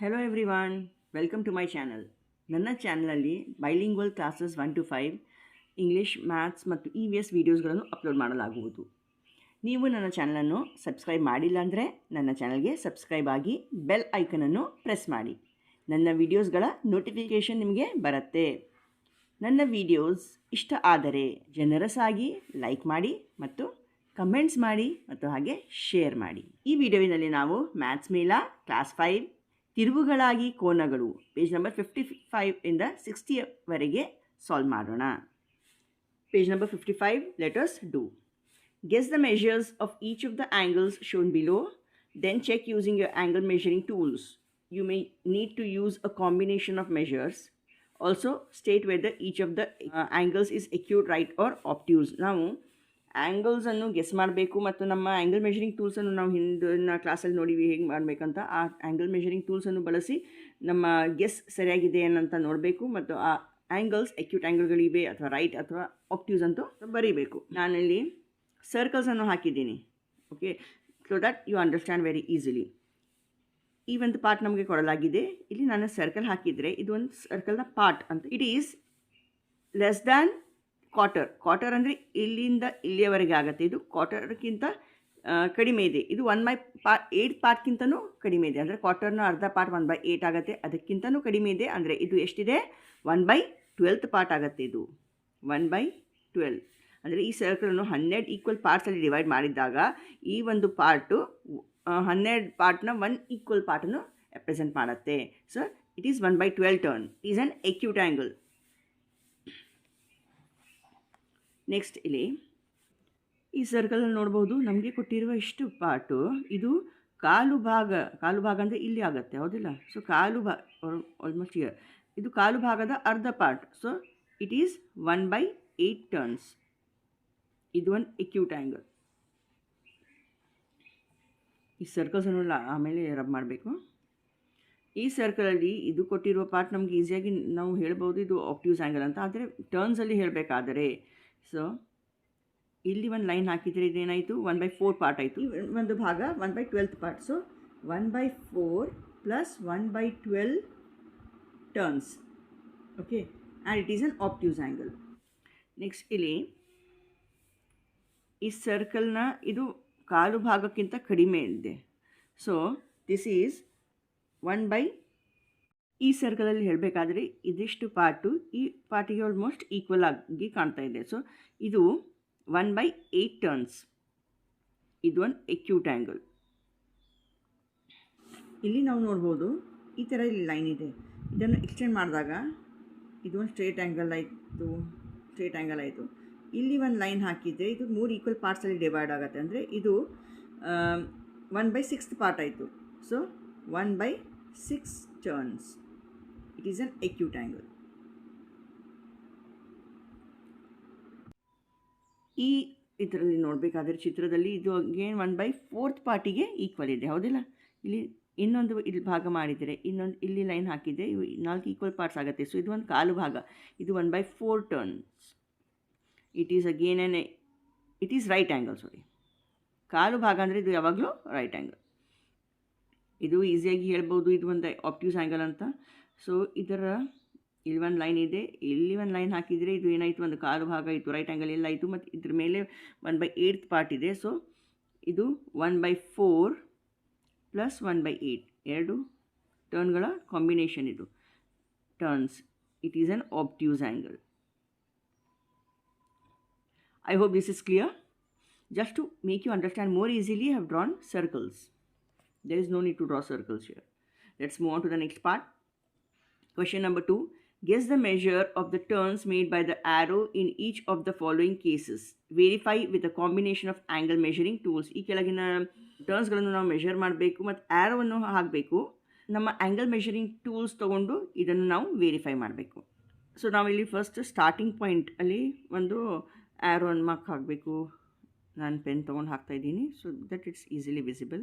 Hello everyone, welcome to my channel. ನನ್ನ ಚಾನಲಲ್ಲಿ bilingual classes 1 to 5 English maths ಮತ್ತು E V S ವೀಡಿಯೋಸ್ಗಳನ್ನು upload ಮಾಡಲಾಗುವುದು. ನೀವು ನನ್ನ ಚಾನಲನ್ನು ಸಬ್ಸ್ಕ್ರೈಬ್ ಮಾಡಿಲ್ಲ ಅಂದರೆ ನನ್ನ ಚಾನಲ್ಗೆ ಸಬ್ಸ್ಕ್ರೈಬ್ ಆಗಿ ಬೆಲ್ ಐಕನನ್ನು ಪ್ರೆಸ್ ಮಾಡಿ. ನನ್ನ ವೀಡಿಯೋಸ್ಗಳ ನೋಟಿಫಿಕೇಷನ್ ನಿಮಗೆ ಬರುತ್ತೆ. ನನ್ನ ವೀಡಿಯೋಸ್ ಇಷ್ಟ ಆದರೆ ಜನರಸಾಗಿ ಲೈಕ್ ಮಾಡಿ ಮತ್ತು ಕಮೆಂಟ್ಸ್ ಮಾಡಿ ಮತ್ತು ಹಾಗೆ ಶೇರ್ ಮಾಡಿ. ಈ ವಿಡಿಯೋವಿನಲ್ಲಿ ನಾವು ಮ್ಯಾಥ್ಸ್ ಮೇಲ ಕ್ಲಾಸ್ 5 ತಿರುವುಗಳಾಗಿ ಕೋನಗಳು ಪೇಜ್ ನಂಬರ್ 55 ಇಂದ 60ವರೆಗೆ ಸಾಲ್ವ್ ಮಾಡೋಣ. Page number 55, let us do. Guess the measures of each of the angles shown below. Then check using your angle measuring tools. You may need to use a combination of measures. Also state whether each of the angles is acute, right or obtuse. ನಾವು ಆ್ಯಂಗಲ್ಸನ್ನು guess ಮಾಡಬೇಕು ಮತ್ತು ನಮ್ಮ angle measuring ಟೂಲ್ಸನ್ನು ನಾವು ಹಿಂದಿನ ಕ್ಲಾಸಲ್ಲಿ ನೋಡಿ ಹೇಗೆ ಮಾಡಬೇಕಂತ ಆ ಆ್ಯಂಗಲ್ ಮೆಷರಿಂಗ್ ಟೂಲ್ಸನ್ನು ಬಳಸಿ ನಮ್ಮ ಗೆಸ್ ಸರಿಯಾಗಿದೆ ಅಂತ ನೋಡಬೇಕು ಮತ್ತು ಆ ಆ್ಯಂಗಲ್ಸ್ ಅಕ್ಯೂಟ್ ಆ್ಯಂಗಲ್ಗಳಿವೆ ಅಥವಾ ರೈಟ್ ಅಥವಾ ಆಬ್ಟ್ಯೂಸ್ ಅಂತೂ ಬರೀಬೇಕು. ನಾನಿಲ್ಲಿ ಸರ್ಕಲ್ಸನ್ನು ಹಾಕಿದ್ದೀನಿ, okay, so that you understand very easily. ಈ ಒಂದು ಪಾರ್ಟ್ ನಮಗೆ ಕೊಡಲಾಗಿದೆ. ಇಲ್ಲಿ ನಾನು ಸರ್ಕಲ್ ಹಾಕಿದರೆ ಇದು ಒಂದು ಸರ್ಕಲ್ನ ಪಾರ್ಟ್ ಅಂತ. It is less than quarter ಅಂದರೆ ಇಲ್ಲಿಂದ ಇಲ್ಲಿಯವರೆಗೆ ಆಗುತ್ತೆ. ಇದು ಕ್ವಾರ್ಟರ್ಗಿಂತ ಕಡಿಮೆ ಇದೆ. ಇದು 1/8 ಪಾರ್ಟ್ಗಿಂತನೂ ಕಡಿಮೆ ಇದೆ. ಅಂದರೆ ಕ್ವಾರ್ಟರ್ನ ಅರ್ಧ ಪಾರ್ಟ್ 1/8 ಆಗುತ್ತೆ. ಅದಕ್ಕಿಂತನೂ ಕಡಿಮೆ ಇದೆ. ಅಂದರೆ ಇದು ಎಷ್ಟಿದೆ? 1/12 ಪಾರ್ಟ್ ಆಗುತ್ತೆ. ಇದು 1/12 ಅಂದರೆ ಈ ಸರ್ಕಲನ್ನು 12 ಈಕ್ವಲ್ ಪಾರ್ಟ್ಸಲ್ಲಿ ಡಿವೈಡ್ ಮಾಡಿದಾಗ ಈ ಒಂದು ಪಾರ್ಟು 12 ಪಾರ್ಟ್ನ 1 ಈಕ್ವಲ್ ಪಾರ್ಟನ್ನು ರೆಪ್ರೆಸೆಂಟ್ ಮಾಡುತ್ತೆ. So it is 1/12 turn. It is on acute angle. Next ಇಲ್ಲಿ ಈ ಸರ್ಕಲಲ್ಲಿ ನೋಡ್ಬೋದು ನಮಗೆ ಕೊಟ್ಟಿರುವ ಇಷ್ಟು ಪಾರ್ಟು ಇದು ಕಾಲು ಭಾಗ ಅಂದರೆ ಇಲ್ಲಿ ಆಗುತ್ತೆ, ಹೌದಿಲ್ಲ? ಸೊ ಕಾಲು ಭಾಗ ಆಲ್ಮೋಸ್ಟ್ ಇಯರ್ ಇದು ಕಾಲು ಭಾಗದ ಅರ್ಧ part. So it is 1/8 turns. ಇದು ಒಂದು ಅಕ್ಯೂಟ್ ಆ್ಯಂಗಲ್. ಈ ಸರ್ಕಲ್ಸನ್ನು ಆಮೇಲೆ ರಬ್ ಮಾಡಬೇಕು. ಈ ಸರ್ಕಲಲ್ಲಿ ಇದು ಕೊಟ್ಟಿರುವ ಪಾರ್ಟ್ ನಮಗೆ ಈಸಿಯಾಗಿ ನಾವು ಹೇಳ್ಬೋದು ಇದು ಆಬ್ಟ್ಯೂಸ್ ಆ್ಯಂಗಲ್ ಅಂತ. ಆದರೆ ಟರ್ನ್ಸಲ್ಲಿ ಹೇಳಬೇಕಾದರೆ ಸೊ ಇಲ್ಲಿ ಒಂದು ಲೈನ್ ಹಾಕಿದರೆ ಇದೇನಾಯಿತು? 1/4 ಪಾರ್ಟ್ ಆಯಿತು. ಒಂದು ಭಾಗ 1/12 part. So 1/4 plus 1/12 turns, okay, and it is an obtuse angle. Next ಇಲ್ಲಿ ಈ ಸರ್ಕಲ್ನ ಇದು ಕಾಲು ಭಾಗಕ್ಕಿಂತ ಕಡಿಮೆ ಇದೆ. ಸೊ ದಿಸ್ ಈಸ್ ಈ ಸರ್ಕಲಲ್ಲಿ ಹೇಳಬೇಕಾದ್ರೆ ಇದಿಷ್ಟು ಪಾರ್ಟು ಈ ಪಾರ್ಟಿಗೆ ಆಲ್ಮೋಸ್ಟ್ ಈಕ್ವಲ್ ಆಗಿ ಕಾಣ್ತಾ ಇದೆ. ಸೊ ಇದು 1/8 ಟರ್ನ್ಸ್. ಇದು ಒಂದು ಅಕ್ಯೂಟ್ ಆ್ಯಂಗಲ್. ಇಲ್ಲಿ ನಾವು ನೋಡ್ಬೋದು ಈ ಥರ ಇಲ್ಲಿ ಲೈನ್ ಇದೆ. ಇದನ್ನು ಎಕ್ಸ್ಟೆಂಡ್ ಮಾಡಿದಾಗ ಇದು ಒಂದು ಸ್ಟ್ರೇಟ್ ಆ್ಯಂಗಲ್ ಆಯಿತು. ಇಲ್ಲಿ ಒಂದು ಲೈನ್ ಹಾಕಿದರೆ ಇದು 3 ಈಕ್ವಲ್ ಪಾರ್ಟ್ಸಲ್ಲಿ ಡಿವೈಡ್ ಆಗುತ್ತೆ. ಅಂದರೆ ಇದು 1/6 ಪಾರ್ಟ್ ಆಯಿತು. So 1/6 turns. It is an acute angle. ಈ ಇದರಲ್ಲಿ ನೋಡಬೇಕಾದ್ರೆ ಚಿತ್ರದಲ್ಲಿ ಇದು ಅಗೇನ್ 1/4 ಪಾರ್ಟಿಗೆ ಈಕ್ವಲ್ ಇದೆ, ಹೌದಿಲ್ಲ? ಇಲ್ಲಿ ಇನ್ನೊಂದು ಇಲ್ಲಿ ಭಾಗ ಮಾಡಿದರೆ ಇನ್ನೊಂದು ಇಲ್ಲಿ ಲೈನ್ ಹಾಕಿದರೆ ಇವು 4 ಈಕ್ವಲ್ ಪಾರ್ಟ್ಸ್ ಆಗುತ್ತೆ. ಸೊ ಇದು ಒಂದು ಕಾಲು ಭಾಗ. ಇದು 1/4 turns. It is right angle. ಕಾಲು ಭಾಗ ಅಂದರೆ ಇದು ಯಾವಾಗಲೂ ರೈಟ್ ಆ್ಯಂಗಲ್. ಇದು ಈಸಿಯಾಗಿ ಹೇಳ್ಬೋದು ಇದು ಒಂದು ಆಬ್ಟ್ಯೂಸ್ ಆ್ಯಂಗಲ್ ಅಂತ. ಸೊ ಇದರ ಇಲ್ಲಿ ಒಂದು ಲೈನ್ ಇದೆ, ಇಲ್ಲಿ ಒಂದು ಲೈನ್ ಹಾಕಿದರೆ ಇದು ಏನಾಯಿತು? ಒಂದು ಕಾಲು ಭಾಗ ಇತ್ತು, ರೈಟ್ ಆ್ಯಂಗಲ್ ಎಲ್ಲ ಆಯಿತು. ಮತ್ತು ಇದ್ರ ಮೇಲೆ 1/8 ಪಾರ್ಟ್ ಇದೆ. ಸೊ ಇದು 1/4 ಪ್ಲಸ್ 1/8 ಎರಡು ಟರ್ನ್ಗಳ ಕಾಂಬಿನೇಷನ್ ಇದು turns. It is an obtuse angle. I hope this is clear. Just to make you understand more easily, I have drawn circles. There is no need to draw circles here. Let's move on to the next part. Question number 2. Guess the measure of the turns made by the arrow in each of the following cases. Verify with a combination of angle measuring tools. ಈ ಕೆಳಗಿನ ಟರ್ನ್ಸ್ಗಳನ್ನು ನಾವು measure ಮಾಡಬೇಕು ಮತ್ತು ಆ್ಯರೋವನ್ನು ಹಾಕಬೇಕು. ನಮ್ಮ angle measuring tools ತೊಗೊಂಡು ಇದನ್ನು ನಾವು ವೆರಿಫೈ ಮಾಡಬೇಕು. ಸೊ ನಾವಿಲ್ಲಿ ಫಸ್ಟ್ ಸ್ಟಾರ್ಟಿಂಗ್ ಪಾಯಿಂಟಲ್ಲಿ ಒಂದು ಆ್ಯರೋನ್ ಮಾರ್ಕ್ ಹಾಕಬೇಕು. ನಾನು ಪೆನ್ ತೊಗೊಂಡು ಹಾಕ್ತಾಯಿದ್ದೀನಿ so that it's easily visible.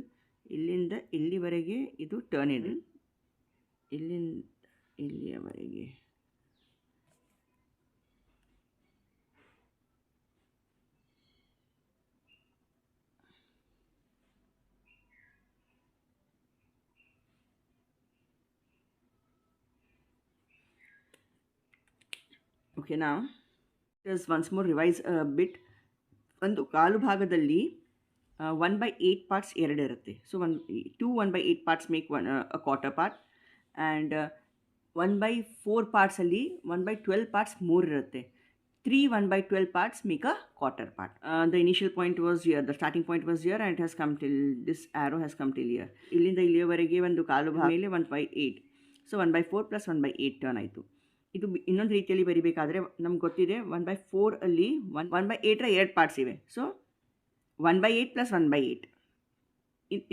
ಇಲ್ಲಿಂದ ಇಲ್ಲಿವರೆಗೆ ಇದು ಟರ್ನ್ ಇದೆ, ಇಲ್ಲಿಂದ ಇಲ್ಲಿಯವರೆಗೆ. ಓಕೆ ನಾ ಜಸ್ಟ್ ಒನ್ಸ್ ಮೋರ್ ರಿವೈಸ್ ಬಿಟ್. ಒಂದು ಕಾಲು ಭಾಗದಲ್ಲಿ 1/8 ಪಾರ್ಟ್ಸ್ ಇರುತ್ತೆ. So 1/8 parts make a quarter part, and 1/4 ಪಾರ್ಟ್ಸಲ್ಲಿ 1/12 parts ಇರುತ್ತೆ. 3 1/12 parts make a quarter part. The initial point was here, the starting point was here, and it has come till, this arrow has come till here. ಇಲ್ಲಿಂದ ಇಲ್ಲಿಯವರೆಗೆ ಒಂದು ಕಾಲು ಭಾಗ ಮೇಲೆ 1/8. So 1/4 + 1/8 turn ಆಯಿತು. ಇದು ಇನ್ನೊಂದು ರೀತಿಯಲ್ಲಿ ಬರಿಬೇಕಾದ್ರೆ ನಮ್ಗೆ ಗೊತ್ತಿದೆ 1/4 ಅಲ್ಲಿ 1/8ರ 2 ಪಾರ್ಟ್ಸ್ ಇವೆ. ಸೊ 1/8 + 1/8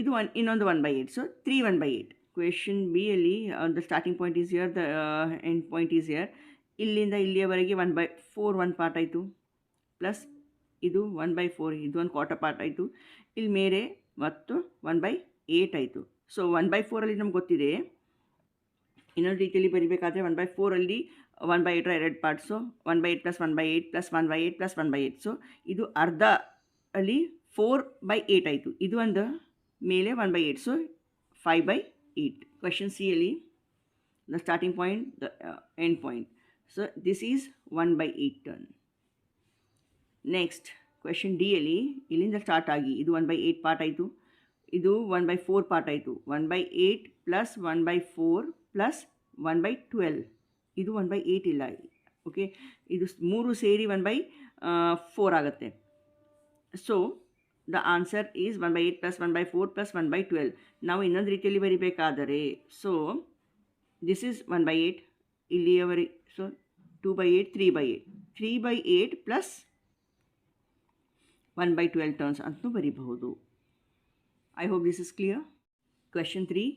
ಇದು ಇನ್ನೊಂದು 1/8. ಸೊ 3 1/8. ಕ್ವೆಶನ್ ಬಿ ಅಲ್ಲಿ the starting point is here, the end point is here. ಇಲ್ಲಿಂದ ಇಲ್ಲಿಯವರೆಗೆ 1/4 ಒಂದು ಪಾರ್ಟ್ ಆಯಿತು, ಪ್ಲಸ್ ಇದು 1/4 ಇದು ಒಂದು ಕ್ವಾರ್ಟರ್ ಪಾರ್ಟ್ ಆಯಿತು. ಇಲ್ಲಿ ಮೇಲೆ ಮತ್ತು 1/8 ಆಯಿತು. ಸೊ 1/4 ಅಲ್ಲಿ ನಮ್ಗೆ ಗೊತ್ತಿದೆ, ಇನ್ನೊಂದು ರೀತಿಯಲ್ಲಿ ಬರಿಬೇಕಾದ್ರೆ 1/4 ಅಲ್ಲಿ 1/8ರ 2 ಪಾರ್ಟ್ಸು, 1/8 + 1/8 + 1/8 + 1/8. ಸೊ ಇದು ಅರ್ಧ ಅಲ್ಲಿ 4/8 ಆಯಿತು. ಇದು ಒಂದು ಮೇಲೆ 1/8. ಸೊ 5/8. ಕ್ವೆಶನ್ ಸಿ ಅಲ್ಲಿ the starting point, the end point. So this is 1/8 turn. Next question D ಅಲ್ಲಿ ಇಲ್ಲಿಂದ ಸ್ಟಾರ್ಟ್ ಆಗಿ ಇದು 1/8 ಪಾರ್ಟ್ ಆಯಿತು, ಇದು 1/4 ಪಾರ್ಟ್ ಆಯಿತು. 1/8 + 1/4 + 1/12. ಇದು 1/8 ಇಲ್ಲ. ಓಕೆ, ಇದು 3 ಸೇರಿ 1/4 ಆಗುತ್ತೆ. So the answer is 1/8 + 1/4 + 1/12. ನಾವು ಇನ್ನೊಂದು ರೀತಿಯಲ್ಲಿ ಬರಿಬೇಕಾದರೆ, ಸೊ ದಿಸ್ ಈಸ್ 1/8 ಇಲ್ಲಿಯವರೆಗೆ. ಸೊ 2/8 3/8 3/8 + 1/12 ಟರ್ನ್ಸ್ ಅಂತಲೂ ಬರೀಬಹುದು. I hope this is clear. Question 3.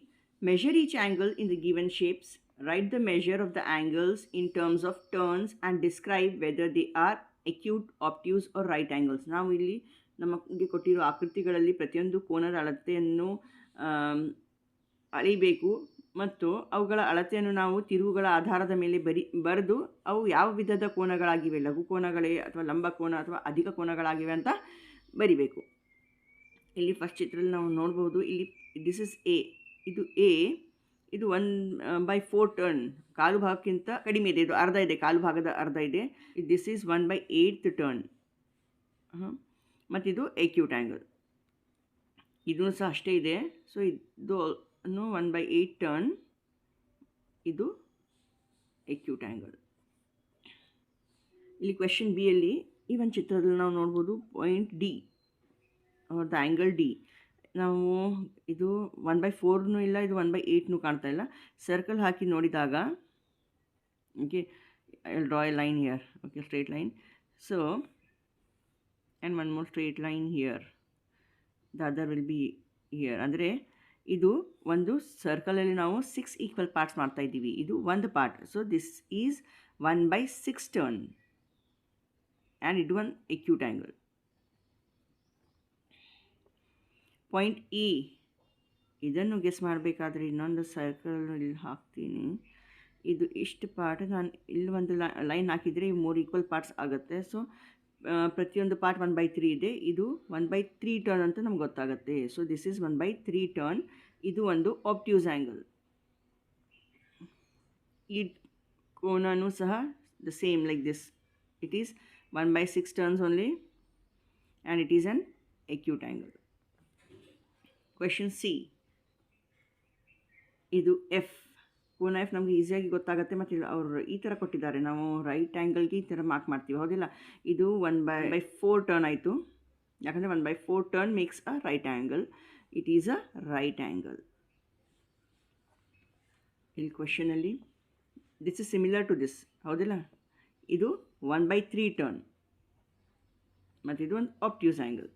Measure each angle in the given shapes. Write the measure of the angles in terms of turns and describe whether they are acute, obtuse or right angles. ನಾವು ಇಲ್ಲಿ ನಮಗೆ ಕೊಟ್ಟಿರೋ ಆಕೃತಿಗಳಲ್ಲಿ ಪ್ರತಿಯೊಂದು ಕೋನದ ಅಳತೆಯನ್ನು ಅಳಿಬೇಕು ಮತ್ತು ಅವುಗಳ ಅಳತೆಯನ್ನು ನಾವು ತಿರುವುಗಳ ಆಧಾರದ ಮೇಲೆ ಬರೆದು ಅವು ಯಾವ ವಿಧದ ಕೋನಗಳಾಗಿವೆ, ಲಘು ಕೋನಗಳೇ ಅಥವಾ ಲಂಬ ಕೋನ ಅಥವಾ ಅಧಿಕ ಕೋನಗಳಾಗಿವೆ ಅಂತ ಬರಿಬೇಕು. ಇಲ್ಲಿ ಫಸ್ಟ್ ಚಿತ್ರದಲ್ಲಿ ನಾವು ನೋಡ್ಬೋದು, ಇಲ್ಲಿ ದಿಸ್ ಇಸ್ ಎ. ಇದು ಎ, ಇದು 1/4 ಟರ್ನ್, ಕಾಲು ಭಾಗಕ್ಕಿಂತ ಕಡಿಮೆ ಇದೆ, ಇದು ಅರ್ಧ ಇದೆ, ಕಾಲು ಭಾಗದ ಅರ್ಧ ಇದೆ. This is 1/8 turn. ಮತ್ತು ಇದು ಎಕ್ಯೂಟ್ ಆ್ಯಂಗಲ್, ಇದೂ ಸಹ ಅಷ್ಟೇ ಇದೆ. ಸೊ ಇದು 1/8 ಟರ್ನ್, ಇದು ಎಕ್ಯೂಟ್ ಆ್ಯಂಗಲ್. ಇಲ್ಲಿ ಕ್ವೆಶನ್ ಬಿ ಅಲ್ಲಿ ಈ ಒಂದು ಚಿತ್ರದಲ್ಲಿ ನಾವು ನೋಡ್ಬೋದು point D, the angle D. ನಾವು ಇದು 1/4ನೂ ಇಲ್ಲ, ಇದು 1/8ನೂ ಕಾಣ್ತಾ ಇಲ್ಲ. ಸರ್ಕಲ್ ಹಾಕಿ ನೋಡಿದಾಗ, okay, I will draw a line here. Okay, straight line. So and one more straight line here, the other will be here. ಅಂದರೆ ಇದು ಒಂದು ಸರ್ಕಲಲ್ಲಿ ನಾವು 6 ಈಕ್ವಲ್ ಪಾರ್ಟ್ಸ್ ಮಾಡ್ತಾ ಇದ್ದೀವಿ. ಇದು ಒಂದು part. So this is 1/6 turn and ಇದು ಒಂದು ಎಕ್ಯೂಟ್ ಆ್ಯಂಗಲ್. ಪಾಯಿಂಟ್ ಇ, ಇದನ್ನು ಗೆಸ್ ಮಾಡಬೇಕಾದ್ರೆ ಇನ್ನೊಂದು ಸರ್ಕಲ್ ಇಲ್ಲಿ ಹಾಕ್ತೀನಿ. ಇದು ಇಷ್ಟು ಪಾರ್ಟ್, ನಾನು ಇಲ್ಲಿ ಒಂದು ಲೈನ್ ಹಾಕಿದರೆ ಈ 3 ಈಕ್ವಲ್ ಪಾರ್ಟ್ಸ್ ಆಗುತ್ತೆ. ಸೊ ಪ್ರತಿಯೊಂದು ಪಾರ್ಟ್ 1/3 ಇದೆ. ಇದು 1/3 ಟರ್ನ್ ಅಂತ ನಮ್ಗೆ ಗೊತ್ತಾಗುತ್ತೆ. So this is 1/3 turn. ಇದು ಒಂದು ಆಬ್ಟ್ಯೂಸ್ ಆ್ಯಂಗಲ್. ಈ ಕೋನೂ ಸಹ the same like this. It is 1/6 turns only and it is on acute angle. Question C, ಇದು ಎಫ್. ಕೋನ ಎಫ್ ನಮಗೆ ಈಸಿಯಾಗಿ ಗೊತ್ತಾಗುತ್ತೆ. ಮತ್ತು ಅವರು ಈ ಥರ ಕೊಟ್ಟಿದ್ದಾರೆ, ನಾವು ರೈಟ್ ಆ್ಯಂಗಲ್ಗೆ ಈ ಥರ ಮಾರ್ಕ್ ಮಾಡ್ತೀವಿ, ಹೌದಿಲ್ಲ. ಇದು 1/4 ಟರ್ನ್ ಆಯಿತು, ಯಾಕಂದರೆ 1/4 turn makes a right angle. It is a right angle. ಇಲ್ಲಿ ಕ್ವೆಶನಲ್ಲಿ this is similar to this, ಹೌದಿಲ್ಲ. ಇದು 1/3 ಟರ್ನ್ ಮತ್ತು ಇದು ಒಂದು ಆಬ್ಟ್ಯೂಸ್ ಆ್ಯಂಗಲ್.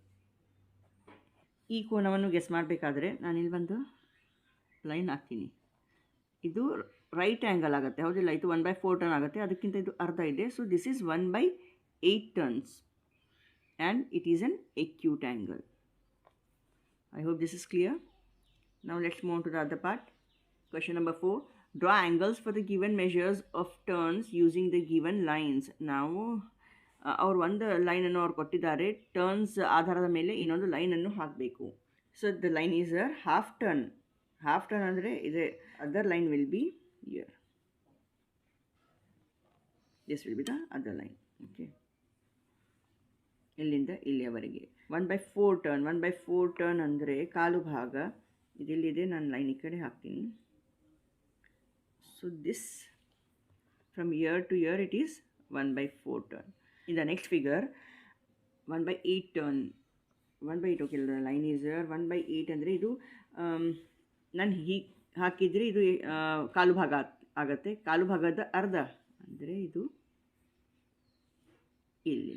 ಈ ಕೋನವನ್ನು ಗೆಸ್ ಮಾಡಬೇಕಾದ್ರೆ ನಾನಿಲ್ಲಿ ಒಂದು ಲೈನ್ ಹಾಕ್ತೀನಿ. ಇದು ರೈಟ್ ಆ್ಯಂಗಲ್ ಆಗುತ್ತೆ, ಹೌದಿಲ್ಲ. ಇದು 1/4 ಟರ್ನ್ ಆಗುತ್ತೆ, ಅದಕ್ಕಿಂತ ಇದು ಅರ್ಧ ಇದೆ. So this is 1/8 turns and it is an acute angle. I hope this is clear. Now let's move to the other part. Question number 4. Draw angles for the given measures of turns using the given lines. ನಾವು ಅವ್ರು ಒಂದು ಲೈನನ್ನು ಅವ್ರು ಕೊಟ್ಟಿದ್ದಾರೆ, turns ಆಧಾರದ ಮೇಲೆ ಇನ್ನೊಂದು ಲೈನನ್ನು ಹಾಕಬೇಕು. So the line is a half turn. Half turn ಅಂದರೆ ಇದೆ, other line will be here. This will be the other line. Okay, ಇಲ್ಲಿಂದ ಇಲ್ಲಿಯವರೆಗೆ 1/4 ಟರ್ನ್. 1/4 ಟರ್ನ್ ಅಂದರೆ ಕಾಲು ಭಾಗ. ಇದೆಲ್ಲಿದೆ, ನಾನು ಲೈನ್ ಈ ಕಡೆ ಹಾಕ್ತೀನಿ. So this from here to here it is 1/4 turn. In the next figure 1/8 turn. 1/8 okay, line is 1/8 ಅಂದರೆ ಇದು ನಾನು ಹೀಗೆ ಹಾಕಿದರೆ ಇದು ಕಾಲು ಭಾಗ ಆಗುತ್ತೆ. ಕಾಲು ಭಾಗದ ಅರ್ಧ ಅಂದರೆ ಇದು ಇಲ್ಲಿ,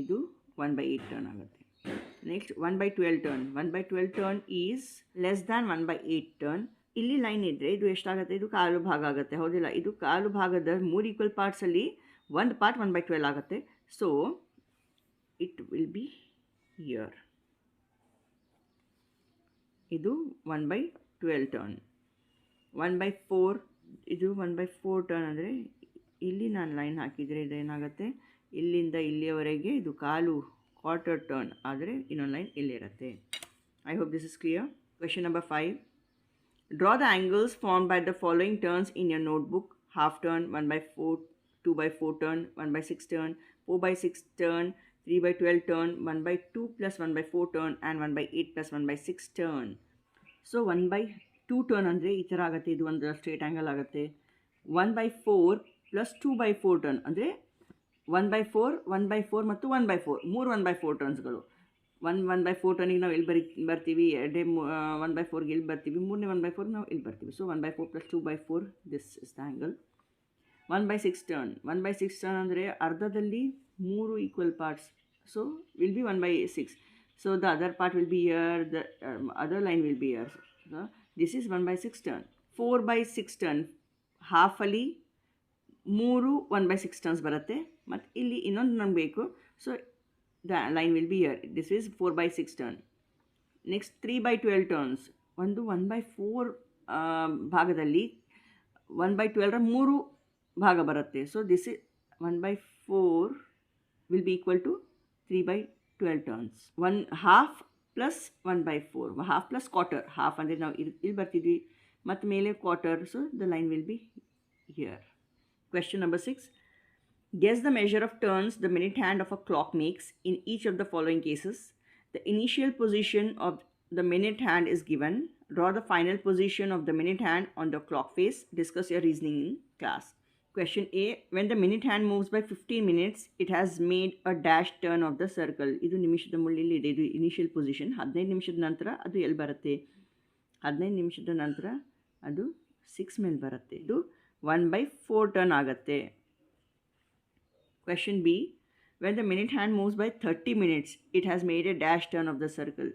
ಇದು 1/8 ಟರ್ನ್ ಆಗುತ್ತೆ. Next 1/12 turn. 1/12 turn is less than 1/8 turn. ಇಲ್ಲಿ ಲೈನ್ ಇದ್ದರೆ ಇದು ಎಷ್ಟಾಗುತ್ತೆ, ಇದು ಕಾಲು ಭಾಗ ಆಗುತ್ತೆ, ಹೌದಿಲ್ಲ? ಇದು ಕಾಲು ಭಾಗದ 3 ಈಕ್ವಲ್ ಪಾರ್ಟ್ಸಲ್ಲಿ ಒಂದು ಪಾರ್ಟ್ 1/12 ಆಗುತ್ತೆ. So it will be here. ಇದು 1/12 ಟರ್ನ್. 1/4 ಇದು 1/4 ಟರ್ನ್ ಅಂದರೆ ಇಲ್ಲಿ ನಾನು ಲೈನ್ ಹಾಕಿದರೆ ಇದೇನಾಗುತ್ತೆ, ಇಲ್ಲಿಂದ ಇಲ್ಲಿಯವರೆಗೆ ಇದು ಕಾಲು ಕ್ವಾರ್ಟರ್ ಟರ್ನ್ ಆದರೆ ಇನ್ನೊಂದು ಲೈನ್ ಇಲ್ಲಿರುತ್ತೆ. I hope this is clear. Question number 5. Draw the angles formed by the following turns in your notebook: half turn, 1/4, 2/4 turn, 1/6 turn, 4/6 turn, 3/12 turn, 1/2 plus 1/4 turn and 1/8 plus 1/6 turn. So 1/2 turn ಅಂದರೆ ಈ ಥರ ಆಗುತ್ತೆ, ಇದು ಒಂದು straight angle ಆಗುತ್ತೆ. 1/4 plus 2/4 turn ಅಂದರೆ 1/4, 1/4 ಮತ್ತು 1/4 ಮೂರು 1/4 ಟರ್ನ್ಸ್ಗಳು. 1/4 ಟರ್ನಿಗೆ ನಾವು ಇಲ್ಲಿ ಬರ್ತೀವಿ, 1/4ಗೆ ಇಲ್ಲಿ ಬರ್ತೀವಿ, ಮೂರನೇ 1/4 ನಾವು ಇಲ್ಲಿ ಬರ್ತೀವಿ. So 1/4 plus 2/4 this is the angle. 1/6 turn. 1/6 turn ಅಂದರೆ ಅರ್ಧದಲ್ಲಿ 3 equal parts, so will be 1/6. So the other part will be here, the other line will be here. So this is 1/6 turn. 4/6 turn, half ಅಲ್ಲಿ 3 1/6 turns ಬರುತ್ತೆ, ಮತ್ತು ಇಲ್ಲಿ ಇನ್ನೊಂದು ನಮ್ಗೆ ಬೇಕು. So the line will be here. This is 4/6 turn. Next 3/12 turns. ಒಂದು 1/4 ಭಾಗದಲ್ಲಿ 1/12 3 ಭಾಗ ಬರುತ್ತೆ. So this is 1/4 will be equal to 3/12 turns. 1/2 plus 1/4. Half plus quarter. Half ಅಂದರೆ ನಾವು ಇಲ್ಲಿ ಬರ್ತಿದ್ವಿ ಮತ್ತು ಮೇಲೆ quarter. So the line will be here. Question number 6. Guess the measure of turns the minute hand of a clock makes in each of the following cases. The initial position of the minute hand is given. Draw the final position of the minute hand on the clock face. Discuss your reasoning in class. Question A. When the minute hand moves by 15 minutes, it has made a dash turn of the circle. ಇದು ನಿಮಿಷದ ಮುಳ್ಳಿಲ್ಲಿ ಇದೆ, ಇದು initial position. 15 ನಿಮಿಷದ ನಂತರ ಅದು ಎಲ್ಲಿ ಬರುತ್ತೆ, 15 ನಿಮಿಷದ ನಂತರ ಅದು 6 ಮೇಲೆ ಬರುತ್ತೆ. ಇದು 1/4 ಟರ್ನ್ ಆಗುತ್ತೆ. Question B. When the minute hand moves by 30 minutes, it has made a dash turn of the circle.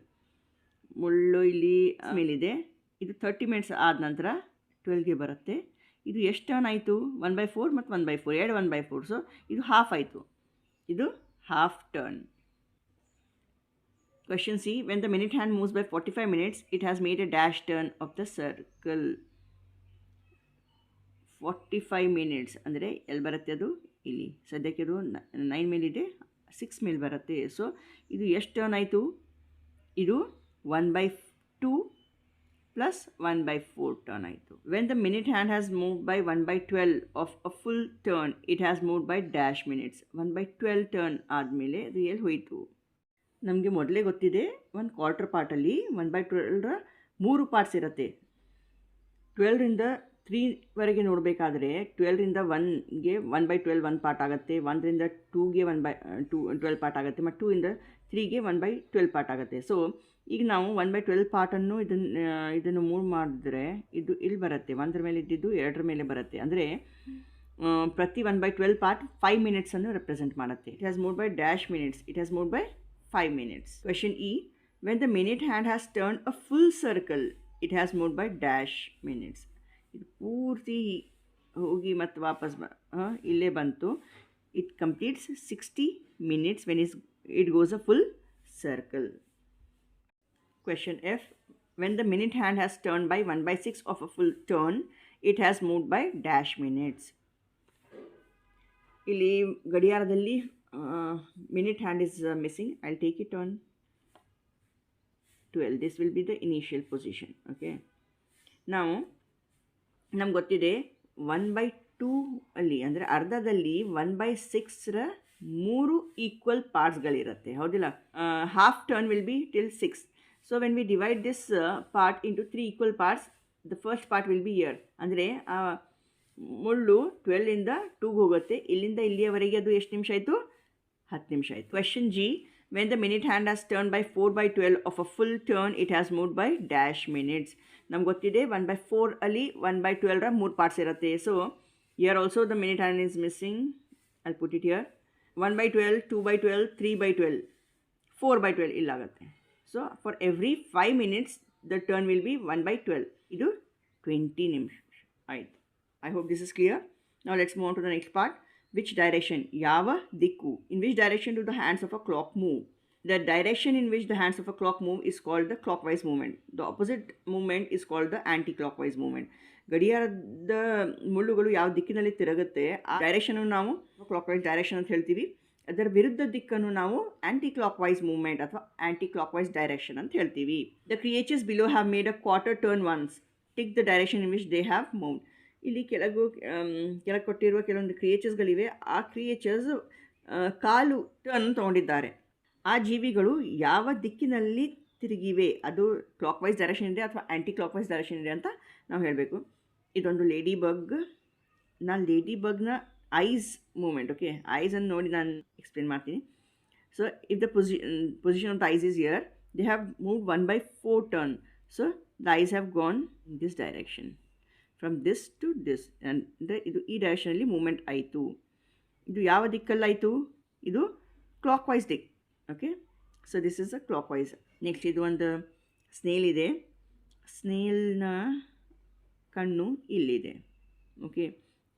ಮುಳ್ಳು ಇಲ್ಲಿ ಮೇಲಿದೆ, ಇದು 30 ಮಿನಿಟ್ಸ್ ಆದ ನಂತರ 12ಗೆ ಬರುತ್ತೆ. ಇದು ಎಷ್ಟು ಟರ್ನ್ ಆಯಿತು, 1/4 ಮತ್ತು 1/4 ಎರಡು 1/4. ಸೊ ಇದು ಹಾಫ್ ಆಯಿತು, ಇದು half turn. Question C. When the minute hand moves by 45 minutes, it has made A dash turn off the circle. 45 minutes ಅಂದರೆ ಎಲ್ಲಿ ಬರುತ್ತೆ, ಅದು ಇಲ್ಲಿ. ಸದ್ಯಕ್ಕೆ ಅದು 9 ಮೇಲಿದೆ, 6 ಮೇಲೆ ಬರುತ್ತೆ. ಸೊ ಇದು ಎಷ್ಟು ಟರ್ನ್ ಆಯಿತು, ಇದು 1/2 plus 1/4 turn ಆಯಿತು. When the minute hand has moved by 1/12 of a full turn, it has moved by dash minutes. 1/12 turn ಆದಮೇಲೆ ಅದು ಎಲ್ಲಿ ಹೋಯಿತು, ನಮಗೆ ಮೊದಲೇ ಗೊತ್ತಿದೆ ಒಂದು ಕ್ವಾರ್ಟರ್ ಪಾರ್ಟಲ್ಲಿ 1/12 3 ಪಾರ್ಟ್ಸ್ ಇರುತ್ತೆ. 12ರಿಂದ 3ವರೆಗೆ ನೋಡಬೇಕಾದ್ರೆ 12ರಿಂದ 1ಗೆ 1/12 1 ಪಾರ್ಟ್ ಆಗುತ್ತೆ, 1ರಿಂದ 2ಗೆ 1/12 ಪಾರ್ಟ್ ಆಗುತ್ತೆ, ಮತ್ತು 2ಇಂದ 3ಗೆ 1/12 ಪಾರ್ಟ್ ಆಗುತ್ತೆ. ಸೊ ಈಗ ನಾವು 1/12 ಪಾರ್ಟನ್ನು ಇದನ್ನು ಮೂವ್ ಮಾಡಿದ್ರೆ ಇದು ಇಲ್ಲಿ ಬರುತ್ತೆ, 1ರ ಮೇಲೆ ಇದ್ದಿದ್ದು 2ರ ಮೇಲೆ ಬರುತ್ತೆ. ಅಂದರೆ ಪ್ರತಿ 1/12 ಪಾರ್ಟ್ 5 ಮಿನಿಟ್ಸನ್ನು ರೆಪ್ರೆಸೆಂಟ್ ಮಾಡುತ್ತೆ. It has moved by dash minutes, it has moved by 5 minutes. Question E. When the minute hand has turned a full circle, it has moved by dash minutes. ಇದು ಪೂರ್ತಿ ಹೋಗಿ ಮತ್ತು ವಾಪಸ್ ಇಲ್ಲೇ ಬಂತು. It completes 60 minutes when it goes a full circle. Question F. When the minute hand has turned by 1/6 of a full turn, it has moved by dash minutes. ಇಲ್ಲಿ ಗಡಿಯಾರದಲ್ಲಿ minute hand is missing. I'll take it on 12. This will be the initial position. Okay. Now ನಮ್ಗೆ ಗೊತ್ತಿದೆ 1/2 ಅಲ್ಲಿ ಅಂದರೆ ಅರ್ಧದಲ್ಲಿ 1/6ರ 3 equal ಪಾರ್ಟ್ಸ್ಗಳಿರುತ್ತೆ, ಹೌದಿಲ್ಲ? Half turn will B till 6. So when we divide this part into 3 equal parts, the first part will be year. ಅಂದರೆ ಮುಳ್ಳು 12ಇಂದ 2ಗೆ ಹೋಗುತ್ತೆ, ಇಲ್ಲಿಂದ ಇಲ್ಲಿಯವರೆಗೆ ಅದು ಎಷ್ಟು ನಿಮಿಷ ಆಯಿತು? 10 ನಿಮಿಷ ಆಯಿತು. Question G, when the minute hand has turn by 4/12 of a full turn it has moved by dash minutes. ನಮ್ಗೆ ಗೊತ್ತಿದೆ 1/4 ಅಲ್ಲಿ 1/12ರ 3 ಪಾರ್ಟ್ಸ್ ಇರುತ್ತೆ. So here also the minute hand is missing. I'll put it here. 1/12, 2/12, 3/12, 4/12 ಇಲ್ಲಾಗುತ್ತೆ. So for every 5 minutes the turn will be 1/12. ಇದು 20 ನಿಮಿಷ ಆಯಿತು. I hope this is clear. Now let's move on to the next part. Which direction? Yava dikku. In which direction do the hands of a clock move? The direction in which the hands of a clock move is called the clockwise movement. The opposite movement is called the anti-clockwise movement. ಗಡಿಯಾರದ ಮುಳ್ಳುಗಳು ಯಾವ ದಿಕ್ಕಿನಲ್ಲಿ ತಿರುಗುತ್ತೆ ಆ direction ನಾವು clockwise direction ಅಂತ ಹೇಳ್ತೀವಿ. ಅದರ ವಿರುದ್ಧ ದಿಕ್ಕನ್ನು ನಾವು ಆಂಟಿ ಕ್ಲಾಕ್ವೈಸ್ ಮೂವ್ಮೆಂಟ್ ಅಥವಾ ಆಂಟಿ ಕ್ಲಾಕ್ವೈಸ್ ಡೈರೆಕ್ಷನ್ ಅಂತ ಹೇಳ್ತೀವಿ. The creatures below have made a quarter turn once. Tick the direction in which they have moved. ಇಲ್ಲಿ ಕೆಳಗೆ ಕೊಟ್ಟಿರುವ ಕೆಲವೊಂದು ಕ್ರಿಯೇಚರ್ಸ್ಗಳಿವೆ. ಆ ಕ್ರಿಯೇಚರ್ಸ್ ಕಾಲು ಟರ್ನ್ ತೊಗೊಂಡಿದ್ದಾರೆ. ಆ ಜೀವಿಗಳು ಯಾವ ದಿಕ್ಕಿನಲ್ಲಿ ತಿರುಗಿವೆ, ಅದು ಕ್ಲಾಕ್ವೈಸ್ ಡೈರೆಕ್ಷನ್ ಇದೆ ಅಥವಾ ಆ್ಯಂಟಿ ಕ್ಲಾಕ್ವೈಸ್ ಡೈರೆಕ್ಷನ್ ಇದೆ ಅಂತ ನಾವು ಹೇಳಬೇಕು. ಇದೊಂದು ಲೇಡಿ ಬಗ್. ನಾನು ಲೇಡಿ ಬಗ್ನ ಐಸ್ ಮೂಮೆಂಟ್, ಓಕೆ, ಐಸನ್ನು ನೋಡಿ ನಾನು ಎಕ್ಸ್ಪ್ಲೇನ್ ಮಾಡ್ತೀನಿ. So if the position of the eyes is here, they have move 1/4 turn. So the eyes have gone in this direction from this to this. ಅಂದರೆ ಇದು ಈ ಡೈರೆಕ್ಷನಲ್ಲಿ moment ಆಯಿತು. ಇದು ಯಾವ ದಿಕ್ಕಲ್ಲಾಯಿತು? ಇದು ಕ್ಲಾಕ್ವೈಸ್ ದಿಕ್. Okay, so this is a clockwise. Next ಇದು ಒಂದು ಸ್ನೇಲ್ ಇದೆ. ಸ್ನೇಲ್ನ ಕಣ್ಣು ಇಲ್ಲಿದೆ. ಓಕೆ,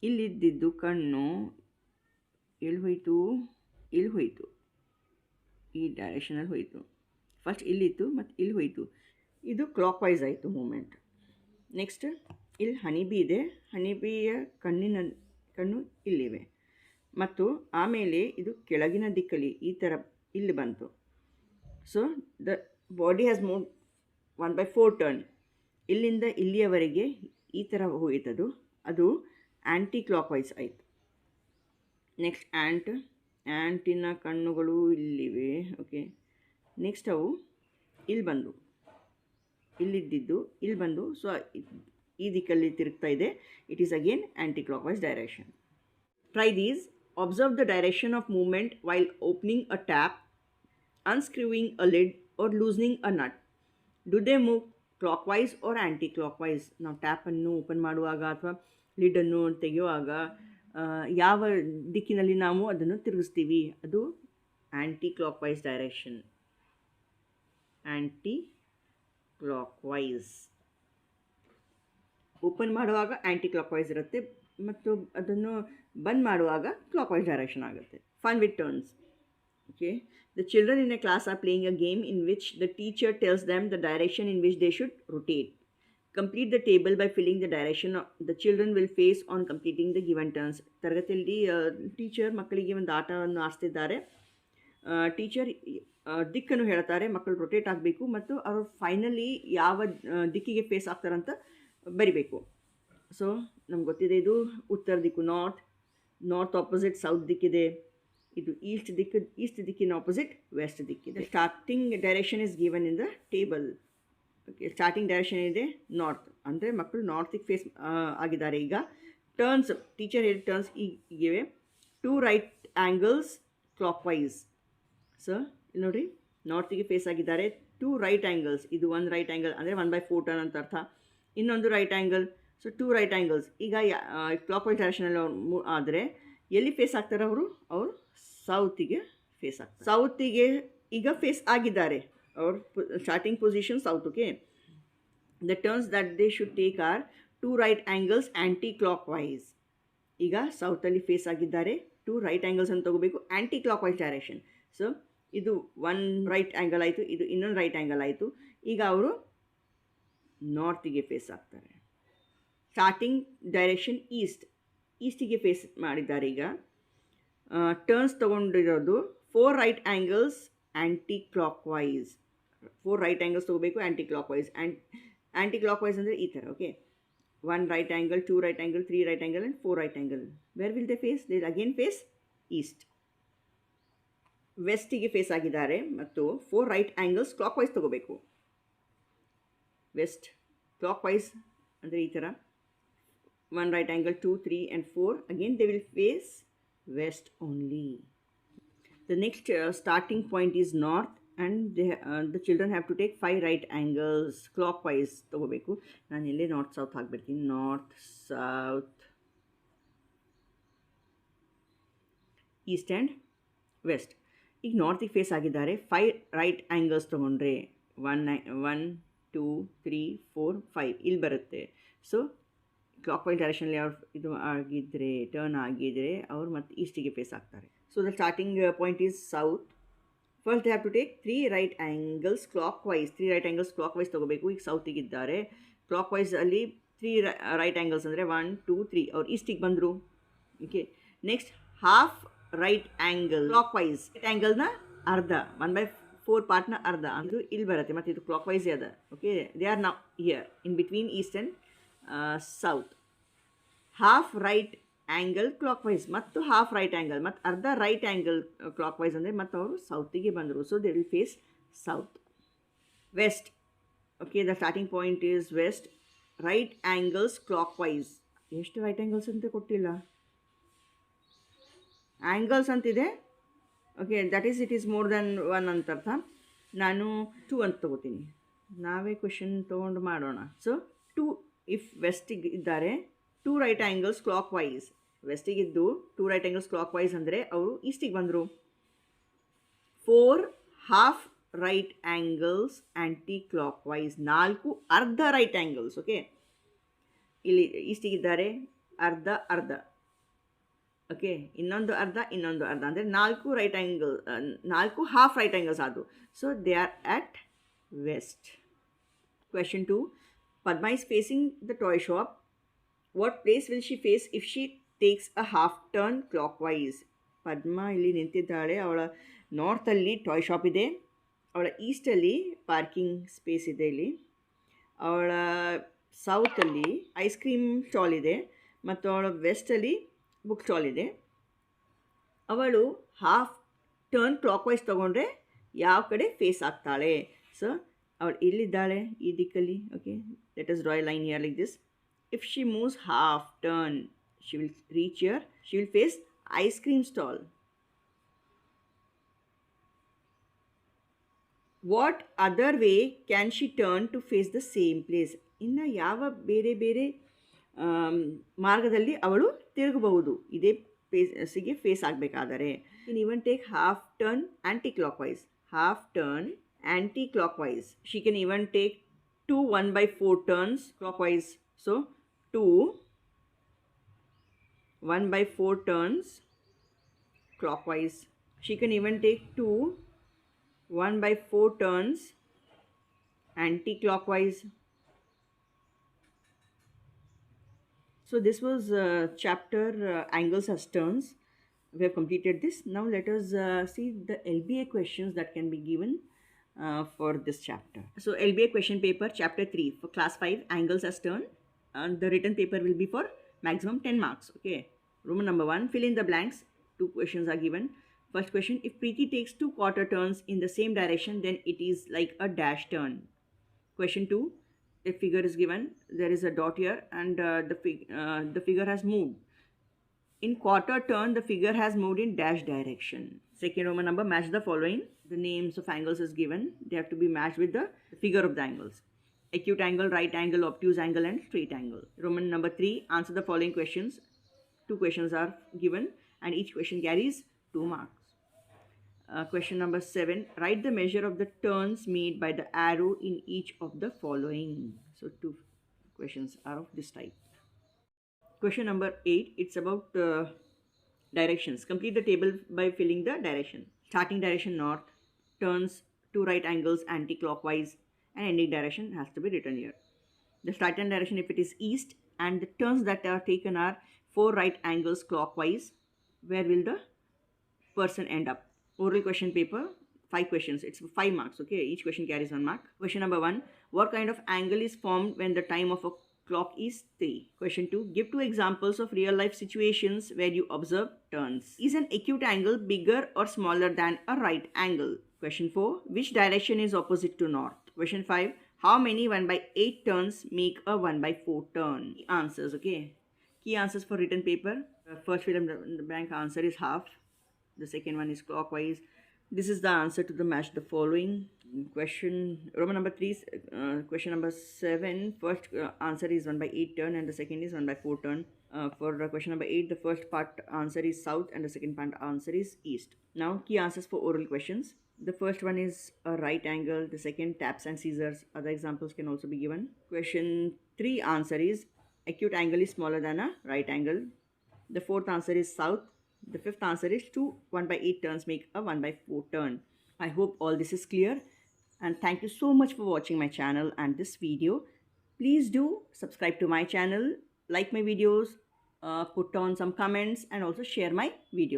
ಇಲ್ಲಿದ್ದಿದ್ದು ಕಣ್ಣು ಎಲ್ಲಿ ಹೋಯಿತು? ಇಲ್ಲಿ ಹೋಯಿತು, ಈ ಡೈರೆಕ್ಷನಲ್ಲಿ ಹೋಯಿತು. ಫಸ್ಟ್ ಇಲ್ಲಿತ್ತು ಮತ್ತು ಇಲ್ಲಿ ಹೋಯಿತು. ಇದು ಕ್ಲಾಕ್ವೈಸ್ ಆಯಿತು ಮೂಮೆಂಟ್. ನೆಕ್ಸ್ಟ್ ಇಲ್ಲಿ ಹನಿಬಿ ಇದೆ. ಹನಿಬಿಯ ಕಣ್ಣು ಇಲ್ಲಿವೆ. ಮತ್ತು ಆಮೇಲೆ ಇದು ಕೆಳಗಿನ ದಿಕ್ಕಲ್ಲಿ ಈ ಥರ ಇಲ್ಲಿ ಬಂತು. So the body has move 1/4 turn. ಇಲ್ಲಿಂದ ಇಲ್ಲಿಯವರೆಗೆ ಈ ಥರ ಹೋಯಿತದು. ಅದು ಆ್ಯಂಟಿ ಕ್ಲಾಕ್ವೈಸ್ ಆಯಿತು. ನೆಕ್ಸ್ಟ್ ಆ್ಯಂಟಿನ ಕಣ್ಣುಗಳು ಇಲ್ಲಿವೆ. ಓಕೆ, ನೆಕ್ಸ್ಟ್ ಅವು ಇಲ್ಲಿ ಬಂದು ಇಲ್ಲಿದ್ದಿದ್ದು ಇಲ್ಲಿ ಬಂದು ಸೊ ಈ ದಿಕ್ಕಲ್ಲಿ ತಿರುಗ್ತಾ ಇದೆ. It is again anti clockwise direction. Try these. Observe the direction of movement while opening a tap, unscrewing a lid or loosening a nut. Do they move clockwise or anti-clockwise? ನಾವು ಟ್ಯಾಪನ್ನು open ಮಾಡುವಾಗ ಅಥವಾ ಲಿಡನ್ನು ತೆಗೆಯುವಾಗ ಯಾವ ದಿಕ್ಕಿನಲ್ಲಿ ನಾವು ಅದನ್ನು ತಿರುಗಿಸ್ತೀವಿ? ಅದು anti clockwise direction. Anti clockwise. Open ಮಾಡುವಾಗ ಆ್ಯಂಟಿ ಕ್ಲಾಕ್ವೈಸ್ ಇರುತ್ತೆ ಮತ್ತು ಅದನ್ನು ಬಂದ್ ಮಾಡುವಾಗ ಕ್ಲಾಕ್ವೈಸ್ ಡೈರೆಕ್ಷನ್ ಆಗುತ್ತೆ. Fun with turns. Okay, the children in a class are playing a game in which the teacher tells them the direction in which they should rotate. Complete the table by filling the direction the children will face on completing the given turns. ತರಗತಿಯಲ್ಲಿ teacher ಮಕ್ಕಳಿಗೆ ಒಂದು ಆಟವನ್ನು ಆಡಿಸ್ತಿದ್ದಾರೆ. Teacher ದಿಕ್ಕನ್ನು ಹೇಳ್ತಾರೆ, ಮಕ್ಕಳು rotate ಆಗಬೇಕು ಮತ್ತು ಅವರು ಫೈನಲಿ ಯಾವ ದಿಕ್ಕಿಗೆ ಫೇಸ್ ಆಗ್ತಾರಂತ ಬರಿಬೇಕು. ಸೊ ನಮ್ಗೆ ಗೊತ್ತಿದೆ ಇದು ಉತ್ತರ ದಿಕ್ಕು, ನಾರ್ತ್ ಆಪೋಸಿಟ್ ಸೌತ್ ದಿಕ್ಕಿದೆ. ಇದು ಈಸ್ಟ್ ದಿಕ್ಕಿನ ಆಪೋಸಿಟ್ ವೆಸ್ಟ್ ದಿಕ್ಕಿದೆ. Starting direction is given in the table. Okay, starting direction ಇದೆ ನಾರ್ತ್, ಅಂದರೆ ಮಕ್ಕಳು ನಾರ್ತಿಗೆ ಫೇಸ್ ಆಗಿದ್ದಾರೆ. ಈಗ ಟರ್ನ್ಸ್, ಟೀಚರ್ ಹೇಳಿದ ಟರ್ನ್ಸ್ ಈಗಿವೆ. 2 ರೈಟ್ ಆ್ಯಂಗಲ್ಸ್ ಕ್ಲಾಕ್ವೈಸ್. ಸೊ ಇಲ್ಲಿ ನೋಡಿರಿ, ನಾರ್ತಿಗೆ ಫೇಸ್ ಆಗಿದ್ದಾರೆ. 2 ರೈಟ್ ಆ್ಯಂಗಲ್ಸ್. ಇದು ಒಂದು ರೈಟ್ ಆ್ಯಂಗಲ್ ಅಂದರೆ 1/4 ಟರ್ನ್ ಅಂತ ಅರ್ಥ. ಇನ್ನೊಂದು right angle. So 2 right angles. ಈಗ ಕ್ಲಾಕ್ವೈಸ್ ಡೈರೆಕ್ಷನಲ್ಲಿ ಅವ್ರು ಆದರೆ ಎಲ್ಲಿ ಫೇಸ್ ಆಗ್ತಾರೆ? ಅವರು ಸೌತಿಗೆ ಫೇಸ್ ಆಗ್ತಾರೆ. ಸೌತಿಗೆ ಈಗ ಫೇಸ್ ಆಗಿದ್ದಾರೆ. ಅವ್ರ starting position south. Okay, the turns that they should take are 2 right angles anti clockwise. ಈಗ ಸೌತಲ್ಲಿ ಫೇಸ್ ಆಗಿದ್ದಾರೆ. 2 ರೈಟ್ ಆ್ಯಂಗಲ್ಸ್ ಅಂತ ತಗೋಬೇಕು, ಆ್ಯಂಟಿ ಕ್ಲಾಕ್ವೈಸ್ ಡೈರೆಕ್ಷನ್. ಸೊ ಇದು 1 ರೈಟ್ ಆ್ಯಂಗಲ್ ಆಯಿತು, ಇದು ಇನ್ನೊಂದು ರೈಟ್ ಆ್ಯಂಗಲ್ ಆಯಿತು. ಈಗ ಅವರು ನಾರ್ತಿಗೆ ಫೇಸ್ ಆಗ್ತಾರೆ. ಸ್ಟಾರ್ಟಿಂಗ್ ಡೈರೆಕ್ಷನ್ ಈಸ್ಟಿಗೆ ಫೇಸ್ ಮಾಡಿದ್ದಾರೆ. ಈಗ turns ತೊಗೊಂಡಿರೋದು 4 right angles anti clockwise. 4 right angles ತೊಗೋಬೇಕು ಆ್ಯಂಟಿ ಕ್ಲಾಕ್ವೈಸ್. ಆ್ಯಂಟಿ ಕ್ಲಾಕ್ವೈಸ್ ಅಂದರೆ ಈ ಥರ. Okay, 1 right angle, 2 right angle, 3 right angle and 4 right angle. Where will they face? They will again face east. ವೆಸ್ಟಿಗೆ face ಆಗಿದ್ದಾರೆ ಮತ್ತು 4 right angles clockwise ತೊಗೋಬೇಕು. West clockwise ಅಂದರೆ ಈ ಥರ 1 right angle, 2, 3 and 4. Again they will face west only. The next starting point is north and the children have to take 5 right angles clockwise ತಗೋಬೇಕು. ನಾನು ಇಲ್ಲೇ north south ಹಾಕ್ಬಿಡ್ತೀನಿ. North south east and west. ಈಗ ನಾರ್ತಿಗೆ face ಆಗಿದ್ದಾರೆ. 5 right angles ತೊಗೊಂಡ್ರೆ 1 2 3 4 5 ಇಲ್ಲಿ ಬರುತ್ತೆ. ಸೊ ಕ್ಲಾಕ್ ವೈಸ್ ಡೈರೆಕ್ಷನಲ್ಲಿ ಅವ್ರು ಇದು ಆಗಿದ್ದರೆ ಟರ್ನ್ ಆಗಿದ್ದರೆ ಅವ್ರು ಮತ್ತು ಈಸ್ಟಿಗೆ ಫೇಸ್ ಆಗ್ತಾರೆ. So the starting point is south. First they have to take 3 right angles clockwise. 3 right angles clockwise ತೊಗೋಬೇಕು. ಈಗ ಸೌತಿಗಿದ್ದಾರೆ. ಕ್ಲಾಕ್ ವೈಸಲ್ಲಿ 3 ರೈಟ್ ಆ್ಯಂಗಲ್ಸ್ ಅಂದರೆ 1 2 3 ಅವ್ರು ಈಸ್ಟಿಗೆ ಬಂದರು. Okay, next half right angle clockwise. Right ಆ್ಯಂಗಲ್ನ ಅರ್ಧ 1/4 ಪಾರ್ಟ್ನ ಅರ್ಧ ಇದು ಇಲ್ಲಿ ಬರುತ್ತೆ ಮತ್ತು ಇದು ಕ್ಲಾಕ್ ವೈಸೇ ಅದ. Okay, they are now here in between east and south. Half right angle clockwise ಮತ್ತು ಹಾಫ್ ರೈಟ್ ಆ್ಯಂಗಲ್ ಮತ್ತು ಅರ್ಧ ರೈಟ್ ಆ್ಯಂಗಲ್ ಕ್ಲಾಕ್ ವೈಸ್ ಅಂದರೆ ಮತ್ತು ಅವರು ಸೌತಿಗೆ ಬಂದರು. So they will face south. West. Okay, the starting point is west. Right angles clockwise. ಎಷ್ಟು right angles ಅಂತ ಕೊಟ್ಟಿಲ್ಲ, ಆ್ಯಂಗಲ್ಸ್ ಅಂತಿದೆ. Okay, that is it is more than 1 ಅಂತ ಅರ್ಥ. ನಾನು 2 ಅಂತ ತೊಗೋತೀನಿ. ನಾವೇ ಕ್ವೆಶನ್ ತೊಗೊಂಡು ಮಾಡೋಣ. ಸೊ 2 ಇಫ್ ವೆಸ್ಟಿಗೆ ಇದ್ದಾರೆ 2 ರೈಟ್ ಆ್ಯಂಗಲ್ಸ್ ಕ್ಲಾಕ್ ವೈಸ್. ವೆಸ್ಟಿಗಿದ್ದು 2 ರೈಟ್ ಆ್ಯಂಗಲ್ಸ್ ಕ್ಲಾಕ್ ವೈಸ್ ಅಂದರೆ ಅವರು ಈಸ್ಟಿಗೆ ಬಂದರು. 4 half right angles anti clockwise. 4 ಅರ್ಧ ರೈಟ್ ಆ್ಯಂಗಲ್ಸ್. ಓಕೆ, ಇಲ್ಲಿ ಈಸ್ಟಿಗಿದ್ದಾರೆ ಅರ್ಧ ಅರ್ಧ. ಓಕೆ, ಇನ್ನೊಂದು ಅರ್ಧ ಅಂದರೆ 4 right angle 4 half right angles ಆದವು. So they are at west. Question 2. Padma is facing the toy shop. What place will she face if she takes a half turn clockwise? ಪದ್ಮ ಇಲ್ಲಿ ನಿಂತಿದ್ದಾಳೆ. ಅವಳ ನಾರ್ತಲ್ಲಿ ಟಾಯ್ ಶಾಪ್ ಇದೆ, ಅವಳ ಈಸ್ಟಲ್ಲಿ parking space ಇದೆ. ಇಲ್ಲಿ ಅವಳ ಸೌತಲ್ಲಿ ice cream stall ಇದೆ ಮತ್ತು ಅವಳ ವೆಸ್ಟಲ್ಲಿ ಬುಕ್ ಸ್ಟಾಲ್ ಇದೆ. ಅವಳು ಹಾಫ್ ಟರ್ನ್ ಕ್ಲಾಕ್ ವೈಸ್ ತೊಗೊಂಡ್ರೆ ಯಾವ ಕಡೆ ಫೇಸ್ ಆಗ್ತಾಳೆ? ಸೊ ಅವಳು ಇಲ್ಲಿದ್ದಾಳೆ ಈ ದಿಕ್ಕಲ್ಲಿ. Okay, let us draw a line here like this. If she moves half turn she will reach here. She will face ice cream stall. What other way can she turn to face the same place? ಇನ್ನು ಯಾವ ಬೇರೆ ಬೇರೆ ಮಾರ್ಗದಲ್ಲಿ ಅವಳು ತಿರುಗಬಹುದು ಇದೇ ಪ್ಲೇಸಿಗೆ face ಆಗಬೇಕಾದರೆ? In even take half turn anti clockwise. Half turn anti-clockwise. She can even take 2 1/4 turns clockwise. So 2 1/4 turns clockwise. She can even take 2 1/4 turns anti-clockwise. So this was chapter angles as turns. We have completed this. Now let us see the LBA questions that can be given for this chapter. So LBA question paper chapter 3 for class 5 angles as turn, and the written paper will be for maximum 10 marks. Okay, Roman number 1, fill in the blanks. 2 questions are given. First question, if Preeti takes 2 quarter turns in the same direction, then it is like a dash turn. Question 2, a figure is given, there is a dot here and the figure has moved. In quarter turn, the figure has moved in dash direction. Second Roman number, match the following. The names of angles is given. They have to be matched with the figure of the angles. Acute angle, right angle, obtuse angle and straight angle. Roman number 3, answer the following questions. 2 questions are given and each question carries 2 marks. Question number 7, write the measure of the turns made by the arrow in each of the following. So 2 questions are of this type. Question number 8, it's about directions. Complete the table by filling the direction. Starting direction north, turns 2 right angles anti-clockwise and ending direction has to be written here. The starting direction, if it is east, and the turns that are taken are 4 right angles clockwise, where will the person end up? Oral question paper, 5 questions. It's 5 marks. Okay, each question carries 1 mark. Question number 1, what kind of angle is formed when the time of a clock is 3. Question 2. Give 2 examples of real life situations where you observe turns. Is an acute angle bigger or smaller than a right angle? Question 4. Which direction is opposite to north? Question 5. How many 1 by 8 turns make a 1 by 4 turn? Answers, okay. Key answers for written paper. First fill in the blank answer is half. The second one is clockwise. This is the answer to the match the following. Question Roman number 3, question number 7. First answer is 1 by 8 turn and the second is 1 by 4 turn. For question number 8, the first part answer is south and the second part answer is east. Now key answers for oral questions. The first one is a right angle, the second taps and scissors. Other examples can also be given. Question 3 answer is acute angle is smaller than a right angle. The fourth answer is south. The fifth answer is 2 1 by 8 turns make a 1 by 4 turn. I hope all this is clear and thank you so much for watching my channel and this video. Please do subscribe to my channel, like my videos, put on some comments and also share my videos.